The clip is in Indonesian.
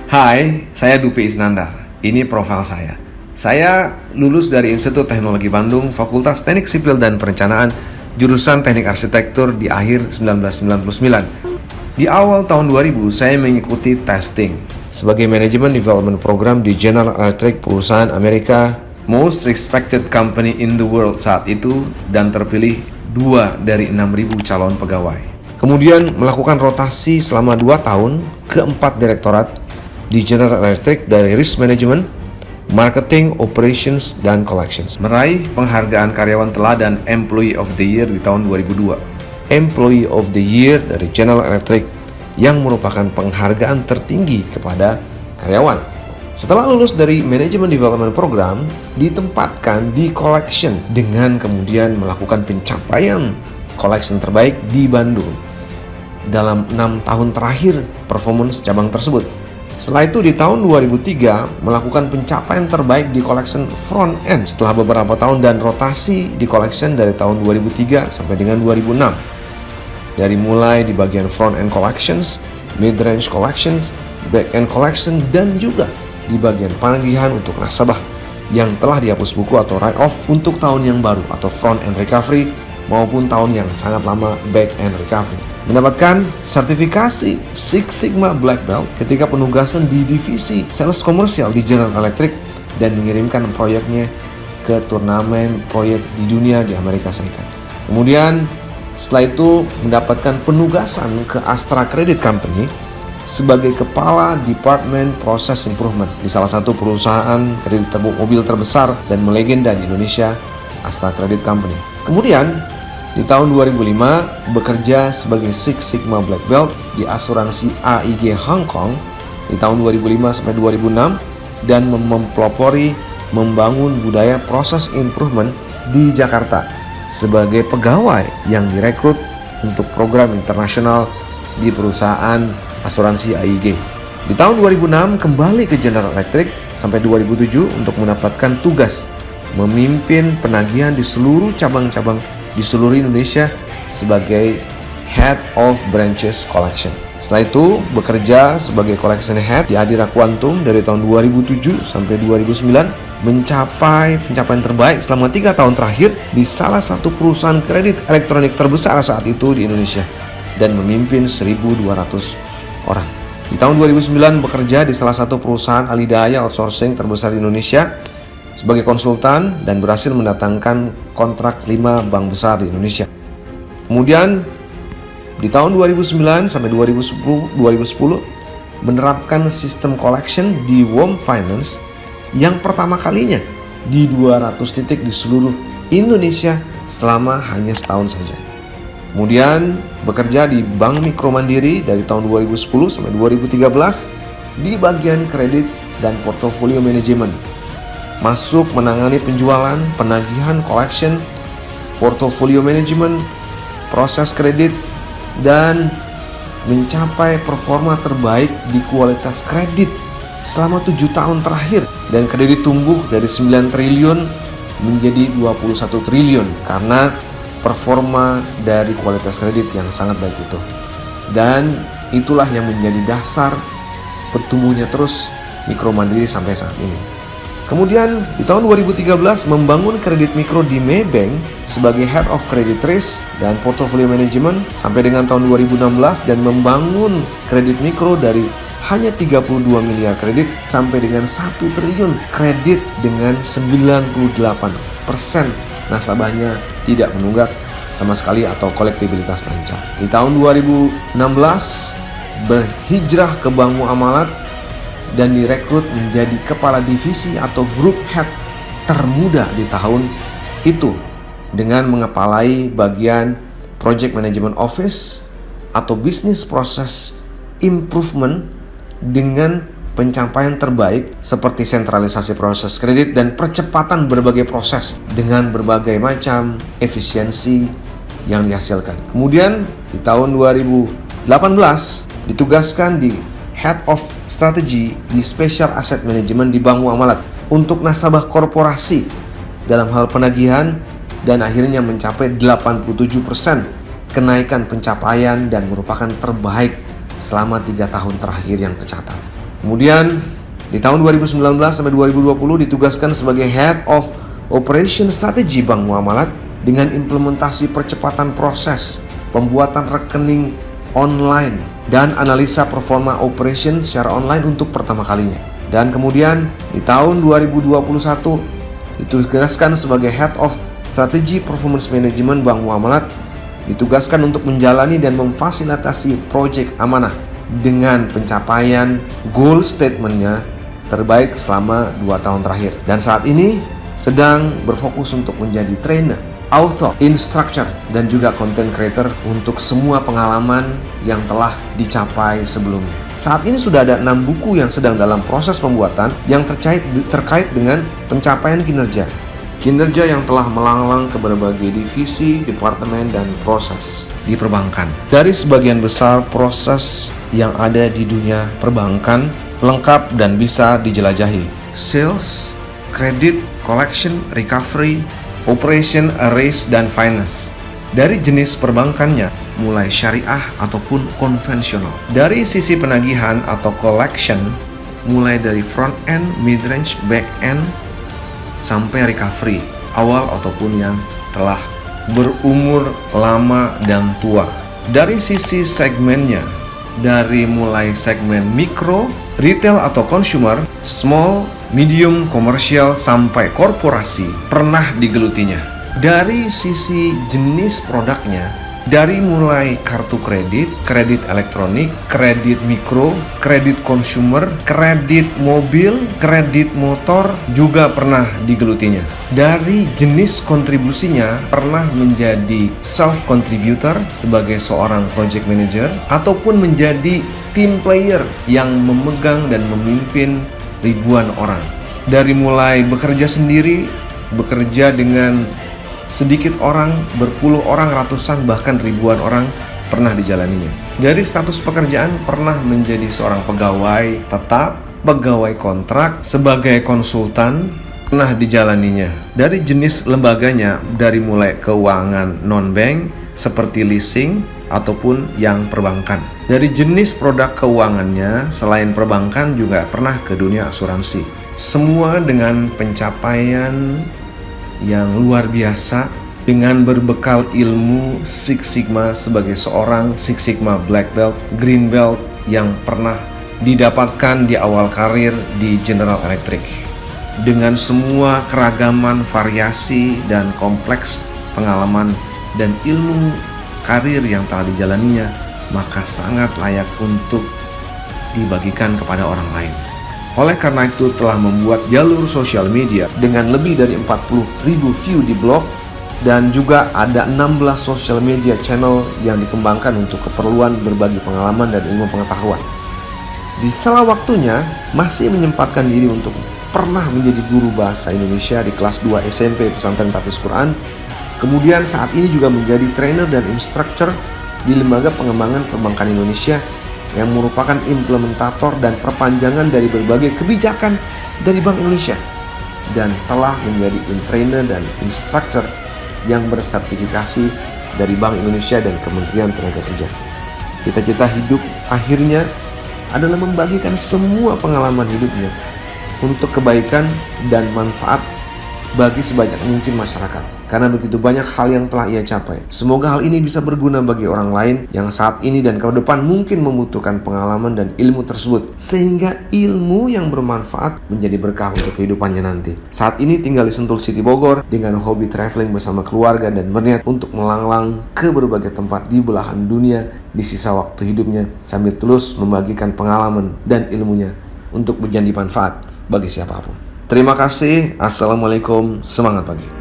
Hai, saya Dupi Isnandar. Ini profil saya. Saya lulus dari Institut Teknologi Bandung, Fakultas Teknik Sipil dan Perencanaan, jurusan Teknik Arsitektur di akhir 1999. Di awal tahun 2000, saya mengikuti testing sebagai Management Development Program di General Electric, perusahaan Amerika most respected company in the world saat itu, dan terpilih 2 dari 6.000 calon pegawai. Kemudian melakukan rotasi selama 2 tahun ke 4 direktorat di General Electric dari Risk Management, Marketing, Operations, dan Collections. Meraih penghargaan karyawan teladan Employee of the Year di tahun 2002. Employee of the Year dari General Electric yang merupakan penghargaan tertinggi kepada karyawan. Setelah lulus dari Management Development Program, ditempatkan di Collection dengan kemudian melakukan pencapaian Collection terbaik di Bandung dalam 6 tahun terakhir performance cabang tersebut. Setelah itu di tahun 2003 melakukan pencapaian terbaik di collection front end setelah beberapa tahun dan rotasi di collection dari tahun 2003 sampai dengan 2006. Dari mulai di bagian front end collections, mid range collections, back end collection, dan juga di bagian penagihan untuk nasabah yang telah dihapus buku atau write off untuk tahun yang baru atau front end recovery maupun tahun yang sangat lama back end recovery. Mendapatkan sertifikasi Six Sigma Black Belt ketika penugasan di divisi sales komersial di General Electric dan mengirimkan proyeknya ke turnamen proyek di dunia di Amerika Serikat. Kemudian setelah itu mendapatkan penugasan ke Astra Credit Company sebagai kepala Department Process Improvement di salah satu perusahaan kredit mobil terbesar dan melegenda di Indonesia, Astra Credit Company. Kemudian di tahun 2005 bekerja sebagai Six Sigma Black Belt di asuransi AIG Hong Kong di tahun 2005 sampai 2006 dan mempelopori membangun budaya proses improvement di Jakarta sebagai pegawai yang direkrut untuk program internasional di perusahaan asuransi AIG. Di tahun 2006 kembali ke General Electric sampai 2007 untuk mendapatkan tugas memimpin penagihan di seluruh cabang-cabang di seluruh Indonesia sebagai Head of Branches Collection. Setelah itu bekerja sebagai Collection Head di Adira Quantum dari tahun 2007 sampai 2009, mencapai pencapaian terbaik selama 3 tahun terakhir di salah satu perusahaan kredit elektronik terbesar saat itu di Indonesia dan memimpin 1.200 orang. Di tahun 2009 bekerja di salah satu perusahaan alidaya outsourcing terbesar di Indonesia sebagai konsultan dan berhasil mendatangkan kontrak 5 bank besar di Indonesia. Kemudian di tahun 2009 sampai 2010 menerapkan sistem collection di WOM Finance yang pertama kalinya di 200 titik di seluruh Indonesia selama hanya setahun saja. Kemudian bekerja di Bank Mikro Mandiri dari tahun 2010 sampai 2013 di bagian kredit dan portofolio manajemen. Masuk menangani penjualan, penagihan, collection, portfolio management, proses kredit, dan mencapai performa terbaik di kualitas kredit selama 7 tahun terakhir. Dan kredit tumbuh dari 9 triliun menjadi 21 triliun karena performa dari kualitas kredit yang sangat baik itu. Dan itulah yang menjadi dasar bertumbuhnya terus Mikro Mandiri sampai saat ini. Kemudian di tahun 2013 membangun kredit mikro di Maybank sebagai Head of Credit Risk dan Portfolio Management sampai dengan tahun 2016 dan membangun kredit mikro dari hanya 32 miliar kredit sampai dengan 1 triliun kredit dengan 98% nasabahnya tidak menunggak sama sekali atau kolektibilitas lancar. Di tahun 2016 berhijrah ke Bank Muamalat dan direkrut menjadi kepala divisi atau group head termuda di tahun itu dengan mengepalai bagian project management office atau business process improvement dengan pencapaian terbaik seperti sentralisasi proses kredit dan percepatan berbagai proses dengan berbagai macam efisiensi yang dihasilkan. Kemudian di tahun 2018 ditugaskan di Head of Strategy di Special Asset Management di Bank Muamalat untuk nasabah korporasi dalam hal penagihan dan akhirnya mencapai 87% kenaikan pencapaian dan merupakan terbaik selama 3 tahun terakhir yang tercatat. Kemudian di tahun 2019 sampai 2020 ditugaskan sebagai Head of Operation Strategy Bank Muamalat dengan implementasi percepatan proses pembuatan rekening online dan analisa performa operation secara online untuk pertama kalinya. Dan kemudian di tahun 2021 ditugaskan sebagai Head of Strategy Performance Management Bank Muamalat, ditugaskan untuk menjalani dan memfasilitasi proyek amanah dengan pencapaian goal statementnya terbaik selama 2 tahun terakhir. Dan saat ini sedang berfokus untuk menjadi trainer, author, instructor, dan juga content creator untuk semua pengalaman yang telah dicapai sebelumnya. Saat ini sudah ada 6 buku yang sedang dalam proses pembuatan yang terkait dengan pencapaian kinerja yang telah melanglang ke berbagai divisi, departemen, dan proses di perbankan. Dari sebagian besar proses yang ada di dunia perbankan lengkap dan bisa dijelajahi: sales, credit, collection, recovery, operation, arrays, dan finance. Dari jenis perbankannya, mulai syariah ataupun konvensional. Dari sisi penagihan atau collection, mulai dari front end, mid range, back end, sampai recovery, awal ataupun yang telah berumur lama dan tua. Dari sisi segmennya, dari mulai segmen mikro, retail atau consumer, small, medium, komersial, sampai korporasi pernah digelutinya. Dari sisi jenis produknya, dari mulai kartu kredit, kredit elektronik, kredit mikro, kredit consumer, kredit mobil, kredit motor juga pernah digelutinya. Dari jenis kontribusinya, pernah menjadi self contributor sebagai seorang project manager ataupun menjadi team player yang memegang dan memimpin ribuan orang. Dari mulai bekerja sendiri, bekerja dengan sedikit orang, berpuluh orang, ratusan, bahkan ribuan orang pernah dijalaninya. Dari status pekerjaan pernah menjadi seorang pegawai tetap, pegawai kontrak, sebagai konsultan pernah dijalaninya. Dari jenis lembaganya, dari mulai keuangan non-bank seperti leasing ataupun yang perbankan. Dari jenis produk keuangannya selain perbankan juga pernah ke dunia asuransi. Semua dengan pencapaian yang luar biasa dengan berbekal ilmu Six Sigma sebagai seorang Six Sigma Black Belt, Green Belt yang pernah didapatkan di awal karir di General Electric. Dengan semua keragaman, variasi, dan kompleks pengalaman dan ilmu karir yang telah dijalaninya, maka sangat layak untuk dibagikan kepada orang lain. Oleh karena itu telah membuat jalur sosial media dengan lebih dari 40.000 view di blog, dan juga ada 16 social media channel yang dikembangkan untuk keperluan berbagi pengalaman dan ilmu pengetahuan. Di sela waktunya masih menyempatkan diri untuk pernah menjadi guru bahasa Indonesia di kelas 2 SMP Pesantren Tahfiz Quran. Kemudian saat ini juga menjadi trainer dan instructor di Lembaga Pengembangan Perbankan Indonesia yang merupakan implementator dan perpanjangan dari berbagai kebijakan dari Bank Indonesia, dan telah menjadi trainer dan instructor yang bersertifikasi dari Bank Indonesia dan Kementerian Tenaga Kerja. Cita-cita hidup akhirnya adalah membagikan semua pengalaman hidupnya untuk kebaikan dan manfaat bagi sebanyak mungkin masyarakat, karena begitu banyak hal yang telah ia capai. Semoga hal ini bisa berguna bagi orang lain yang saat ini dan ke depan mungkin membutuhkan pengalaman dan ilmu tersebut, sehingga ilmu yang bermanfaat menjadi berkah untuk kehidupannya nanti. Saat ini tinggal di Sentul City Bogor dengan hobi traveling bersama keluarga dan berniat untuk melanglang ke berbagai tempat di belahan dunia di sisa waktu hidupnya, sambil terus membagikan pengalaman dan ilmunya untuk menjadi manfaat bagi siapapun. Terima kasih. Assalamualaikum. Semangat pagi.